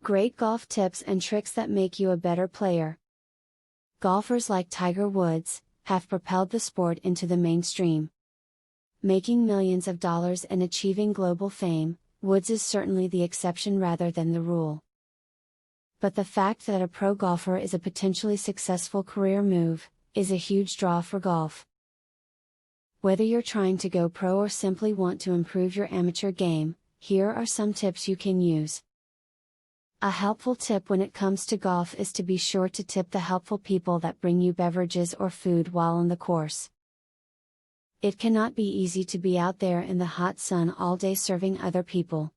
Great golf tips and tricks that make you a better player. Golfers like Tiger Woods have propelled the sport into the mainstream. Making millions of dollars and achieving global fame, Woods is certainly the exception rather than the rule. But the fact that a pro golfer is a potentially successful career move is a huge draw for golf. Whether you're trying to go pro or simply want to improve your amateur game, here are some tips you can use. A helpful tip when it comes to golf is to be sure to tip the helpful people that bring you beverages or food while on the course. It cannot be easy to be out there in the hot sun all day serving other people.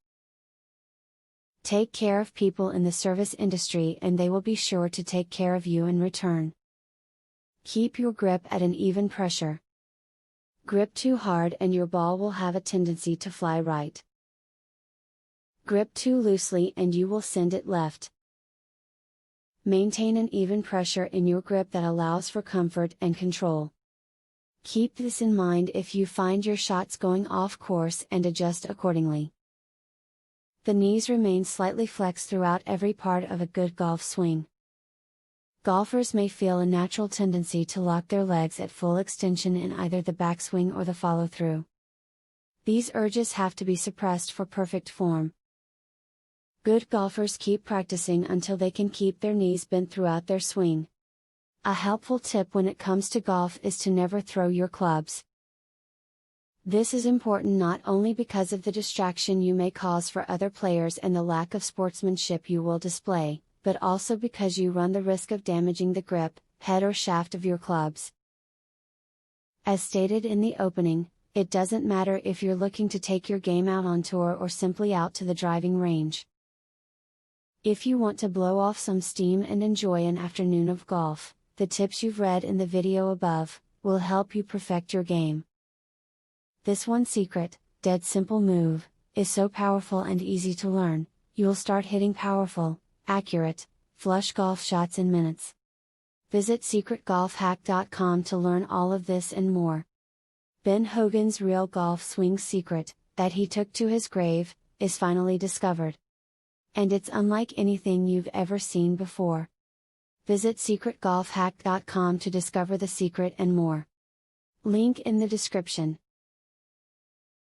Take care of people in the service industry and they will be sure to take care of you in return. Keep your grip at an even pressure. Grip too hard and your ball will have a tendency to fly right. Grip too loosely and you will send it left. Maintain an even pressure in your grip that allows for comfort and control. Keep this in mind if you find your shots going off course and adjust accordingly. The knees remain slightly flexed throughout every part of a good golf swing. Golfers may feel a natural tendency to lock their legs at full extension in either the backswing or the follow-through. These urges have to be suppressed for perfect form. Good golfers keep practicing until they can keep their knees bent throughout their swing. A helpful tip when it comes to golf is to never throw your clubs. This is important not only because of the distraction you may cause for other players and the lack of sportsmanship you will display, but also because you run the risk of damaging the grip, head or shaft of your clubs. As stated in the opening, it doesn't matter if you're looking to take your game out on tour or simply out to the driving range. If you want to blow off some steam and enjoy an afternoon of golf, the tips you've read in the video above will help you perfect your game. This one secret, dead simple move, is so powerful and easy to learn, you'll start hitting powerful, accurate, flush golf shots in minutes. Visit secretgolfhack.com to learn all of this and more. Ben Hogan's real golf swing secret, that he took to his grave, is finally discovered. And it's unlike anything you've ever seen before. Visit secretgolfhack.com to discover the secret and more. Link in the description.